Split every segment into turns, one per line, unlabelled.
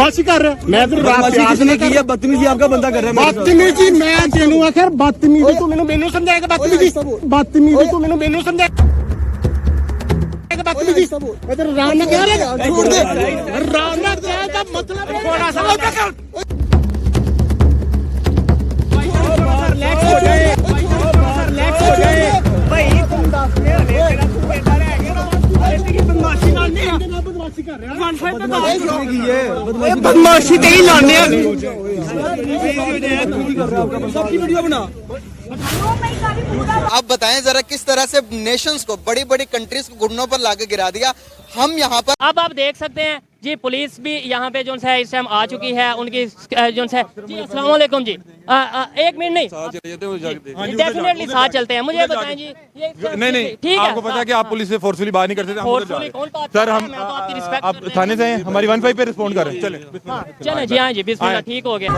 बदमाशी कर रहा मैं तो
किसने की है? बदतमीजी आपका बंदा कर रहा है।
बदतमीजी मैं तेनू आखिर बदतमीजी तू मैनू समझाएगा बदतमीजी तू मैनू समझाएगा बदतमीजी इधर राम ने कह रहा छोड़ दे राम ने कहा का मतलब थोड़ा सा रिलैक्स हो जाए रिलैक्स हो जाए भाई तुम दस ने तेरा तू बेटा रह गया बदमाशी नाल नहीं बदमाशी कर रहा बदमाशी ते ही लाने वीडियो बना।
आप बताएं जरा किस तरह से नेशंस को बड़ी बड़ी कंट्रीज को घुटनों पर लाके गिरा दिया। हम यहाँ पर
अब आप देख सकते हैं जी पुलिस भी यहाँ पे जो है इस टाइम आ चुकी है उनकी जो है जी अस्सलाम वालेकुम जी एक मिनट नहीं डेफिनेटली साथ चलते हैं मुझे बताएं जी
नहीं
ठीक है
आपको पता है कि आप पुलिस से फोर्सफुली बाहर नहीं कर सकते सर हम आप थाने से हैं हमारी 15 पे रिस्पॉन्ड करें चले
चले जी हाँ जी बिस्मिल्लाह ठीक हो गया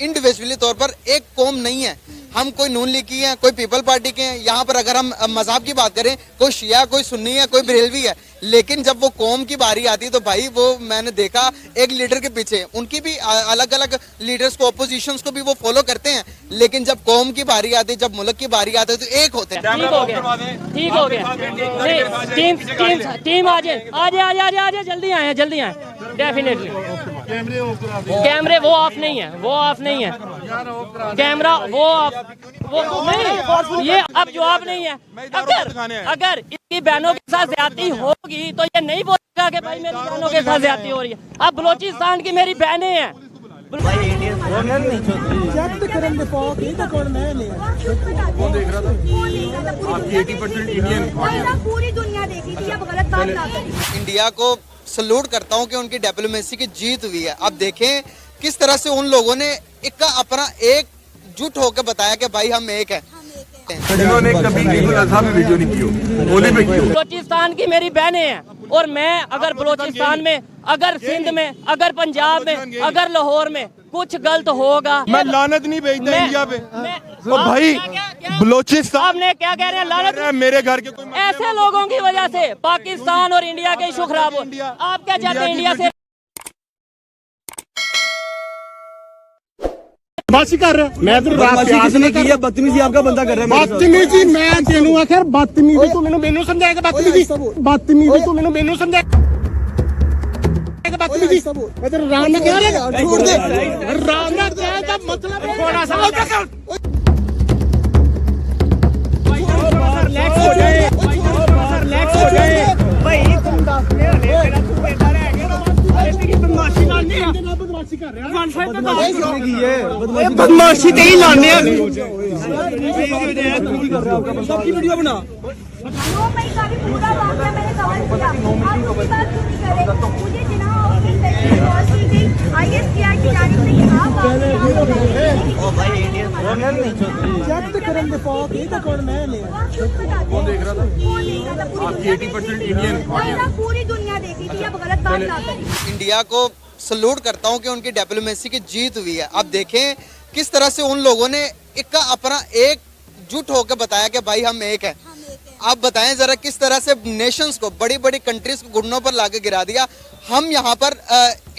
इंडिविजुअली तौर पर एक कौम नहीं है। हम कोई नून लीग की हैं, कोई पीपल पार्टी के हैं। यहाँ पर अगर हम मजहब की बात करें कोई शिया कोई सुन्नी है कोई बरेलवी है, लेकिन जब वो कौम की बारी आती है तो भाई वो मैंने देखा एक लीडर के पीछे उनकी भी अलग अलग लीडर्स को ऑपोजिशंस को भी वो फॉलो करते हैं, लेकिन जब कौम की बारी आती है जब मुल्क की बारी आती है तो एक होते हैं।
ठीक हो गया टीम आ जाए जल्दी आए डेफिनेटली कैमरे वो ऑफ नहीं है कैमरा वो नहीं ये अब जवाब नहीं है। अगर इसकी बहनों के साथ ज्यादती होगी तो ये नहीं बोलेगा कि भाई मेरी बहनों के साथ ज्यादती हो रही है। अब बलोचिस्तान की मेरी बहनें हैं
पूरी दुनिया देखी थी, अब गलत बात ना करें।
इंडिया को सल्यूट करता हूं कि उनकी डिप्लोमेसी की जीत हुई है। अब देखें किस तरह से उन लोगों ने अपना एक जुट होकर बताया कि भाई हम एक हैं।
इन्होंने कभी ईद-उल अज़हा में वीडियो नहीं की होली में की।
बलोचिस्तान की मेरी बहनें हैं और मैं अगर बलोचिस्तान में अगर सिंध में अगर पंजाब में अगर लाहौर में कुछ गलत होगा
मैं लानत नहीं भेजता इंडिया पे तो भाई बलोचिस्तान
ने क्या कह रहे हैं लानत
मेरे घर के कोई
ऐसे लोगों की वजह से पाकिस्तान और इंडिया के इशू खराब हो। आप क्या चाहते हैं इंडिया से
बदमाशी कर रहा मैं तो
किसने की है? बदतमीजी आपका बंदा कर रहा है।
बदतमीजी मैं तेनू आखिर बदतमीजी तू मैनू समझाएगा बदतमीजी तू मैनू समझाएगा बदतमीजी इधर राम ने कह रहा छोड़ दे राम ने कहा का मतलब थोड़ा सा रिलैक्स हो जाए भाई तुम दस ने तेरा तू बेटा रह गया बदमाशी नाल नहीं बदमाशी कर रहा बदमाशी ते ही लाने वीडियो बना।
पूरा वाकया मैंने कवर किया, आप उसकी बात क्यों नहीं कर रहे? मुझे जिना IS की जानिब से यहाँ पूरी दुनिया देखी थी, अब गलत बात ना करें।
इंडिया को सल्यूट करता हूं कि उनकी डिप्लोमेसी की जीत हुई है। अब देखें किस तरह से उन लोगों ने अपना एक जुट होकर बताया कि भाई हम एक हैं। आप बताएं जरा किस तरह से नेशंस को बड़ी बड़ी कंट्रीज को घुटनों पर लाके गिरा दिया। हम यहाँ पर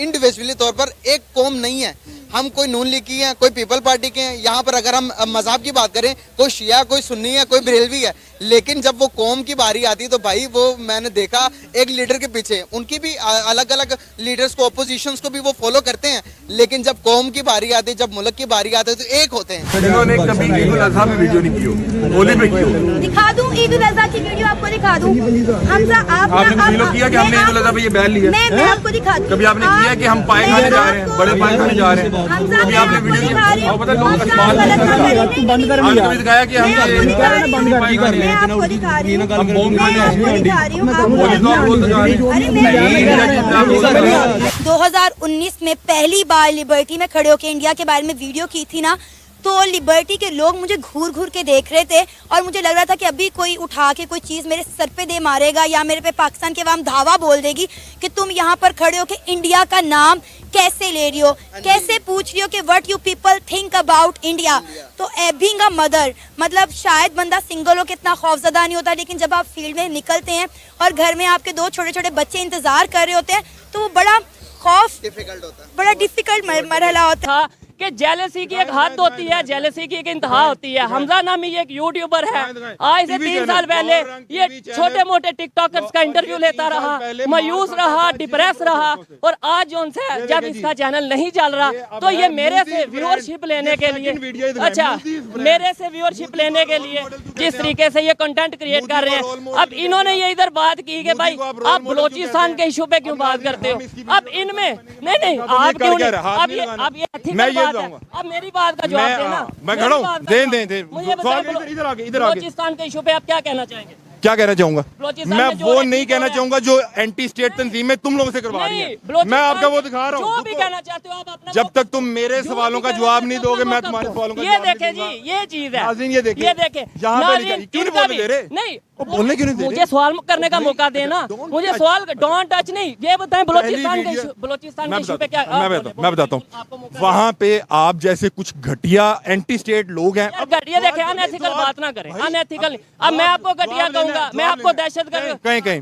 इंडिविजुअली तौर पर एक कौम नहीं है। हम कोई नून लीग की हैं, कोई पीपल पार्टी के हैं। यहाँ पर अगर हम मजहब की बात करें कोई शिया कोई सुन्नी है कोई बरेलवी है, लेकिन जब वो कौम की बारी आती है तो भाई वो मैंने देखा एक लीडर के पीछे उनकी भी अलग अलग लीडर्स को ऑपोजिशंस को भी वो फॉलो करते हैं, लेकिन जब कौम की बारी आती है जब मुल्क की बारी आती है तो एक होते हैं।
इन्होंने कभी ईद-उल अज़हा में वीडियो नहीं की होली में की
दिखा दूं ईद-उल अज़हा की वीडियो आपको दिखा दूं। हमजा आपने
किया कि हमने ईद-उल अज़हा पे ये बैन लिया
मैं आपको दिखा दूं।
कभी आपने किया कि हम पाए खाने जा रहे हैं बड़े पाए खाने जा रहे हैं कभी आपने वीडियो नहीं पता लोग
बंद कर
आपने कभी दिखाया कि हम पाई खाने
मैं आपको दिखा रही हूं 2019 में पहली बार लिबर्टी में खड़े होकर इंडिया के बारे में वीडियो की थी ना, तो लिबर्टी के लोग मुझे घूर घूर के देख रहे थे और मुझे लग रहा था कि अभी कोई उठा के कोई चीज़ मेरे सर पे दे मारेगा या मेरे पे पाकिस्तान के वाम धावा बोल देगी कि तुम यहाँ पर खड़े हो कि इंडिया का नाम कैसे ले रही हो, कैसे पूछ रही हो कि what you people think about India. तो बीइंग अ मदर, मतलब शायद बंदा सिंगल हो के इतना खौफजदा नहीं होता, लेकिन जब आप फील्ड में निकलते हैं और घर में आपके 2 छोटे छोटे बच्चे इंतजार कर रहे होते हैं तो वो बड़ा खौफ, बड़ा डिफिकल्ट मरहला होता है।
कि जेलसी की एक हद होती है, जेलसी की एक इंतहा होती है। हमजा नामी एक यूट्यूबर है, आज से 3 साल पहले ये छोटे मोटे टिकटॉकर्स का इंटरव्यू लेता रहा, मायूस रहा, डिप्रेस रहा, और आज जो उनसे जब इसका चैनल नहीं चल रहा तो ये मेरे से व्यूअरशिप लेने के लिए, अच्छा मेरे से व्यूअरशिप लेने के लिए जिस तरीके से ये कंटेंट क्रिएट कर रहे हैं। अब इन्होंने ये इधर बात की कि भाई आप बलोचिस्तान के इशू पे क्यों बात करते हो। अब इनमें नहीं आप क्यों नहीं, अब ये एथिकल बात है। अब मेरी बात का जवाब देना।
मैं खड़ा हूँ, दे इधर आगे
बलोचिस्तान के इशू पे आप क्या कहना चाहेंगे?
क्या कहना चाहूंगा? मैं
में जो
वो
है,
नहीं कहना चाहूंगा जो एंटी स्टेट तंजीम है तुम लोगों से करवा रही है। मैं आपका वो दिखा रहा हूँ।
जो भी कहना चाहते हो आप अपना,
जब तक तुम मेरे सवालों का जवाब नहीं दोगे मैं तुम्हारे सवालों का
ये
जवाब
देखे
नहीं
जी,
दूंगा।
ये चीज है,
नाज़रीन ये देखे,
ये देखे
यहाँ पे
नाज़रीन,
क्यों नहीं
इनका
बोलने दे रहे?
नहीं
बोलने क्यों नहीं दे रहे?
मुझे सवाल करने का मौका देना, मुझे सवाल डोंट टच नहीं। ये बताएं बलोचिस्तान के इशू पे क्या?
मैं बताता हूँ। वहाँ पे आप जैसे कुछ घटिया एंटी स्टेट लोग हैं।
ये देखे अनएथिकल बात ना करें, अनएथिकल। अब मैं आपको घटिया कहूंगा, मैं आपको दहशतगर्द
कहीं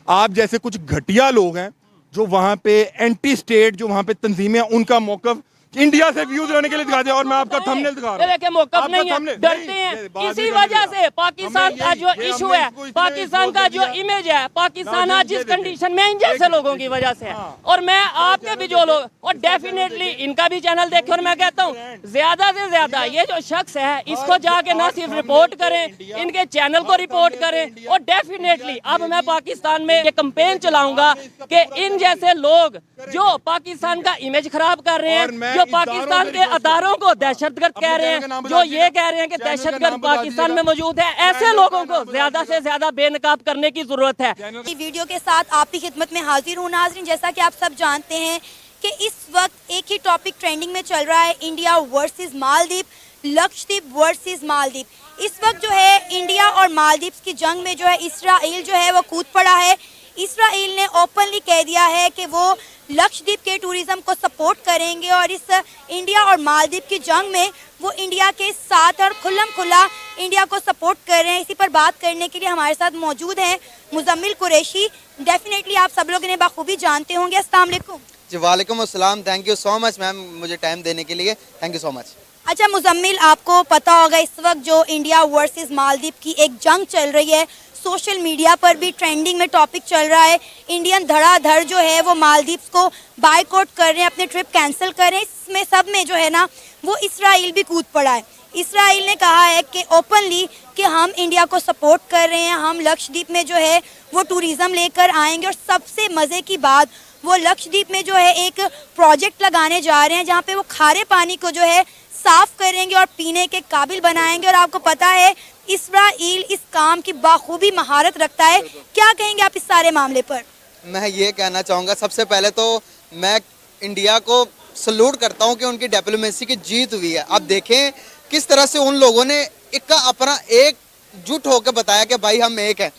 आप जैसे कुछ घटिया लोग हैं जो वहाँ पे एंटी स्टेट जो वहाँ पे तंजीमें हैं उनका मौकफ इंडिया से व्यूज लेने के लिए दिखाते हैं। और मैं आपका थंबनेल दिखा रहा हूं।
देखिए मौकफ नहीं है, डरते हैं। इसी वजह से पाकिस्तान का जो इशू है, पाकिस्तान का जो इमेज है, पाकिस्तान आज जिस कंडीशन में इन जैसे लोगों की वजह से है। और मैं आपके भी जो लोग, और डेफिनेटली इनका भी चैनल देखे, और मैं कहता हूँ ज्यादा से ज्यादा ये जो शख्स है इसको जाके ना सिर्फ रिपोर्ट करें, इनके चैनल को रिपोर्ट करें। और डेफिनेटली अब मैं पाकिस्तान में ये कैंपेन चलाऊंगा कि इन जैसे लोग जो पाकिस्तान का इमेज खराब कर रहे हैं, जो पाकिस्तान के अदारों को दहशतगर्द कह रहे हैं, जो ये कह रहे हैं कि दहशतगर्द पाकिस्तान में मौजूद है, ऐसे लोगों को ज्यादा से ज्यादा बेनकाब करने की जरूरत है।
वीडियो के साथ आपकी खिदमत में हाजिर हूँ। नाज़रीन, जैसा कि आप सब जानते हैं कि इस वक्त एक ही टॉपिक ट्रेंडिंग में चल रहा है, India versus Maldives, Lakshadweep versus Maldives. इस वक्त जो है इंडिया और मालदीव की जंग में जो है इसराइल जो है वो कूद पड़ा है। इसराइल ने ओपनली कह दिया है कि वो लक्षद्वीप के टूरिज्म को सपोर्ट करेंगे और इस इंडिया और मालदीव की जंग में वो इंडिया के साथ और खुल्लम खुल्ला इंडिया को सपोर्ट कर रहे हैं। इसी पर बात करने के लिए हमारे साथ मौजूद हैं मुजम्मिल कुरैशी। डेफिनेटली आप सब लोग इन्हें बखूबी जानते होंगे। अस्सलाम वालेकुम।
जी वालेकुम अस्सलाम, thank you so much ma'am मुझे टाइम देने के लिए, थैंक यू सो मच।
अच्छा मुजम्मिल, आपको पता होगा इस वक्त जो इंडिया वर्सेस मालदीव की एक जंग चल रही है, सोशल मीडिया पर भी ट्रेंडिंग में टॉपिक चल रहा है। इंडियन धड़ाधड़ जो है वो मालदीव को बायकॉट कर रहे हैं, अपने ट्रिप कैंसिल कर रहे हैं। इसमें सब में जो है ना वो इसराइल भी कूद पड़ा है। इसराइल ने कहा है कि ओपनली कि हम इंडिया को सपोर्ट कर रहे हैं, हम लक्षद्वीप में जो है वो टूरिज़्म लेकर आएंगे। और सबसे मज़े की बात, वो लक्षद्वीप में जो है एक प्रोजेक्ट लगाने जा रहे हैं जहाँ पे वो खारे पानी को जो है साफ करेंगे और पीने के काबिल बनाएंगे। और आपको पता है इसराइल इस काम की बाखूबी महारत रखता है। क्या कहेंगे आप इस सारे मामले पर?
मैं ये कहना चाहूँगा, सबसे पहले तो मैं इंडिया को सल्यूट करता हूँ कि उनकी डिप्लोमेसी की जीत हुई है। आप देखें किस तरह से उन लोगों ने अपना एकजुट होकर बताया कि भाई हम एक हैं।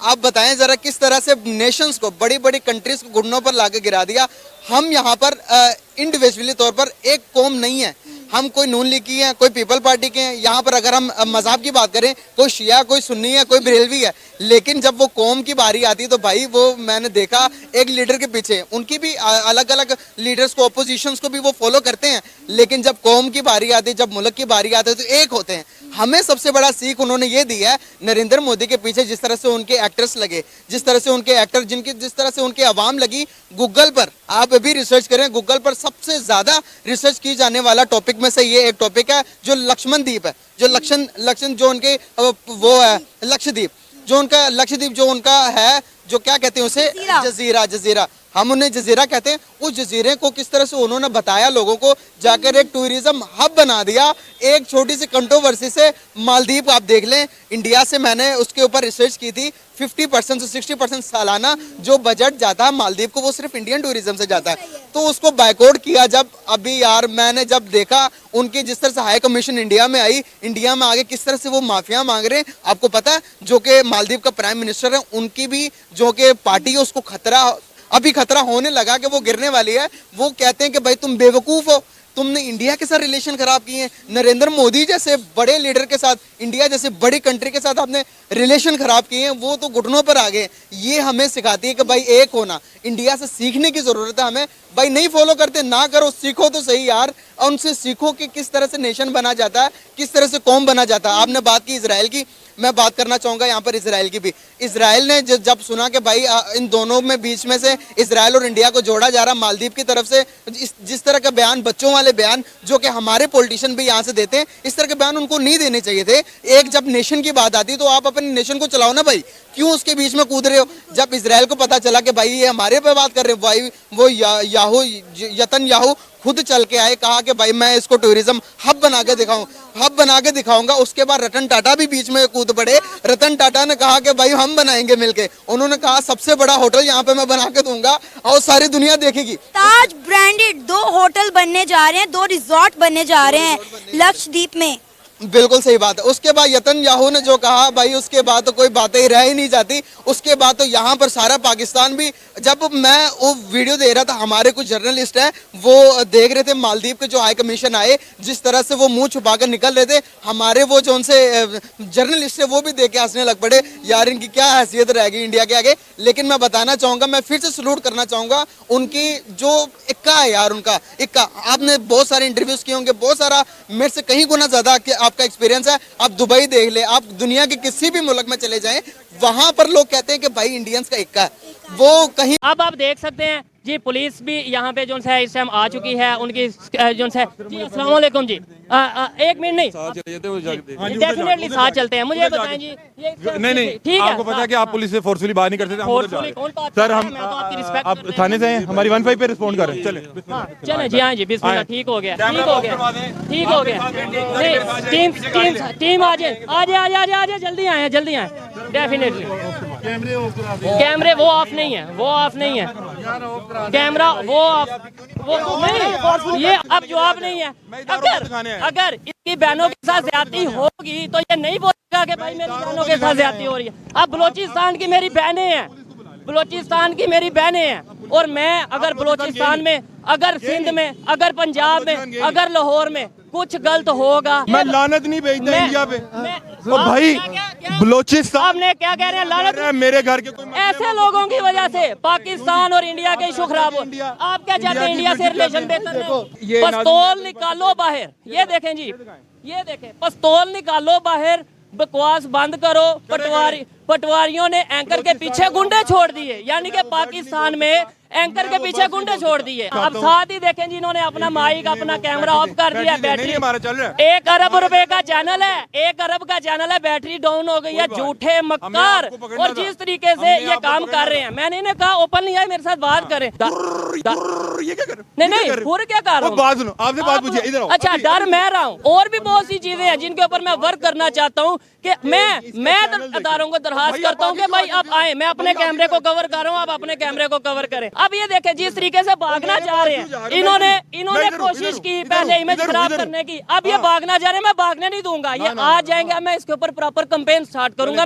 आप बताएं जरा किस तरह से नेशंस को, बड़ी बड़ी कंट्रीज को घुटनों पर लाके गिरा दिया। हम यहाँ पर इंडिविजुअली तौर पर एक कौम नहीं है, हम कोई नून लीग की हैं, कोई पीपल पार्टी के हैं। यहाँ पर अगर हम मज़हब की बात करें, कोई शिया, कोई सुन्नी है, कोई बरेलवी है, लेकिन जब वो कौम की बारी आती है तो भाई वो मैंने देखा एक लीडर के पीछे, उनकी भी अलग अलग लीडर्स को, अपोजिशंस को भी वो फॉलो करते हैं, लेकिन जब कौम की बारी आती है, जब मुल्क की बारी आती है तो एक होते हैं। हमें सबसे बड़ा सीख उन्होंने ये दी है, नरेंद्र मोदी के पीछे जिस तरह से उनके एक्टर्स लगे, जिस तरह से उनके एक्टर, जिस तरह से उनके अवाम लगी। गूगल पर आप अभी रिसर्च करें, गूगल पर सबसे ज्यादा रिसर्च की जाने वाला टॉपिक में से ये एक टॉपिक है जो लक्ष्मण द्वीप है, जो लक्षण जो उनके वो है लक्षद्वीप, जो उनका लक्षद्वीप जो उनका है जो क्या कहते हैं उसे, जजीरा, जजीरा, हम उन्हें जजीरा कहते हैं। उस जजीरे को किस तरह से उन्होंने बताया लोगों को, जाकर एक टूरिज्म हब बना दिया। एक छोटी सी कंट्रोवर्सी से मालदीव आप देख लें, इंडिया से मैंने उसके ऊपर रिसर्च की थी, 50% से 60% सालाना जो बजट जाता है मालदीव को वो सिर्फ इंडियन टूरिज्म से जाता है। तो उसको बायकॉट किया जब अभी यार मैंने जब देखा उनकी जिस तरह से हाई कमीशन इंडिया में आई, इंडिया में आगे किस तरह से वो माफिया मांग रहे हैं। आपको पता है जो कि मालदीव का प्राइम मिनिस्टर है उनकी भी जो कि पार्टी है उसको अभी खतरा होने लगा कि वो गिरने वाली है। वो कहते हैं कि भाई तुम बेवकूफ हो, तुमने इंडिया के साथ रिलेशन खराब किए हैं, नरेंद्र मोदी जैसे बड़े लीडर के साथ, इंडिया जैसे बड़ी कंट्री के साथ आपने रिलेशन खराब किए हैं, वो तो घुटनों पर आ गए। ये हमें सिखाती है कि भाई एक होना, इंडिया से सीखने की जरूरत है हमें। भाई नहीं फॉलो करते ना करो, सीखो तो सही यार, और उनसे सीखो कि किस तरह से नेशन बना जाता है, किस तरह से कौम बना जाता है। आपने बात की इसराइल की, मैं बात करना चाहूंगा यहाँ पर इसराइल की भी। इसराइल ने जब सुना कि भाई इन दोनों में बीच में से इसराइल और इंडिया को जोड़ा जा रहा, मालदीव की तरफ से जिस तरह का बयान, बच्चों वाले बयान जो कि हमारे पॉलिटिशियन भी यहाँ से देते हैं, इस तरह के बयान उनको नहीं देने चाहिए थे। एक जब नेशन की बात आती तो आप अपने नेशन को चलाओ ना भाई, क्यों उसके बीच में कूद रहे हो। जब इसराइल को पता चला कि भाई ये हमारे पे बात कर रहे हो, भाई वो यतनयाहू खुद चल के आए, कहा कि भाई मैं इसको टूरिज्म हब बना के दिखाऊंगा। उसके बाद रतन टाटा भी बीच में कूद पड़े। रतन टाटा ने कहा कि भाई हम बनाएंगे मिलके, उन्होंने कहा सबसे बड़ा होटल यहाँ पे मैं बना के दूंगा और सारी दुनिया देखेगी।
ताज ब्रांडेड 2 होटल बनने जा रहे हैं, 2 रिजॉर्ट बनने जा रहे हैं लक्षद्वीप में।
बिल्कुल सही बात है। उसके बाद यतनयाहू ने जो कहा भाई उसके बाद तो कोई बातें ही रह ही नहीं जाती। उसके बाद तो यहाँ पर सारा पाकिस्तान भी, जब मैं वो वीडियो दे रहा था, हमारे कुछ जर्नलिस्ट हैं वो देख रहे थे मालदीव के जो हाई कमीशन आए, जिस तरह से वो मुंह छुपा कर निकल रहे थे, हमारे वो जो उनसे जर्नलिस्ट है वो भी देख के हंसने लग पड़े, यार इनकी क्या हैसियत रहेगी इंडिया के आगे। लेकिन मैं बताना चाहूंगा, मैं फिर से सलूट करना चाहूंगा उनकी जो इक्का है यार, उनका इक्का। आपने बहुत सारे इंटरव्यूज किए होंगे, बहुत सारा मेरे से कहीं गुना ज्यादा आपका एक्सपीरियंस है। आप दुबई देख ले, आप दुनिया के किसी भी मुल्क में चले जाएं, वहां पर लोग कहते हैं कि भाई इंडियंस का इक्का है वो कहीं।
अब आप देख सकते हैं जी, पुलिस भी यहाँ पे जो है इस टाइम आ चुकी है, उनकी जो है जी अस्सलाम वालेकुम जी, 1 मिनट नहीं, डेफिनेटली साथ चलते हैं। मुझे बताएं जी,
नहीं
ठीक है,
आपको पता है कि आप पुलिस से फोर्सफुली बात नहीं करते थे,
फोर्सफुली कौन बात
सर
कर रहा है?
हम
मैं तो आपकी रिस्पेक्ट
आप थाने से हैं, हमारी 15 पे रिस्पॉन्ड करें, चले
चले जी, हाँ जी, बिस्मिल्लाह, ठीक हो गया, ठीक हो गया, ठीक हो गया। नहीं, टीम आ जाए, जल्दी आए, डेफिनेटली। कैमरे वो ऑफ नहीं है, कैमरा वो ऑफ, वो नहीं, ये अब जवाब नहीं है। अगर इसकी बहनों के साथ ज्यादती होगी तो ये नहीं बोलेगा कि भाई मेरी बहनों के साथ ज्यादती हो रही है। अब बलोचिस्तान की मेरी बहनें हैं, और मैं अगर बलोचिस्तान में, अगर सिंध में, अगर पंजाब में, अगर लाहौर में कुछ गलत होगा,
मैं लानत नहीं भेजता इंडिया पे। तो भाई बलोचिस्तान,
आपने क्या कह रहे हैं, लानत
मेरे घर के कोई
ऐसे लोगों की वजह से पाकिस्तान और इंडिया के इशू खराब हो। आप क्या चाहते हैं इंडिया से रिलेशन बेहतर है? पिस्तौल निकालो बाहर, ये देखें जी, ये देखें, पिस्तौल निकालो बाहर, बकवास बंद करो। पटवारियों ने एंकर के पीछे गुंडे छोड़ दिए, यानी कि पाकिस्तान में एंकर के पीछे गुंडे छोड़ दिए। अब साथ ही देखें जी, इन्होंने अपना माइक, अपना कैमरा ऑफ कर दिया, बैटरी
हमारा चल रहा है।
1 अरब रुपए का चैनल है, 1 अरब का चैनल है, बैटरी डाउन हो गई है, झूठे मक्कार। और जिस तरीके से ये काम कर रहे हैं, मैंने इन्हें कहा ओपन नहीं आए, मेरे साथ बात करें।
ये क्या कर
नहीं, और क्या कर रहा हूँ,
बात सुनो, आपसे बात पूछिए, इधर आओ।
अच्छा, डर मैं रहा हूँ, और भी बहुत सी चीजें हैं जिनके ऊपर मैं वर्क करना चाहता हूँ कि मैं अदारों को दरखास्त करता हूँ कि भाई आप आए, मैं अपने कैमरे को कवर कर रहा हूँ, आप अपने कैमरे को कवर करें। अब ये देखें जिस तरीके से भागना चाह रहे हैं, इन्होंने कोशिश की पहले इमेज खराब करने की, अब ये भागना चाह रहे हैं, मैं भागने नहीं दूंगा, ये आ जाएंगे, मैं इसके ऊपर प्रॉपर कैंपेन स्टार्ट करूंगा।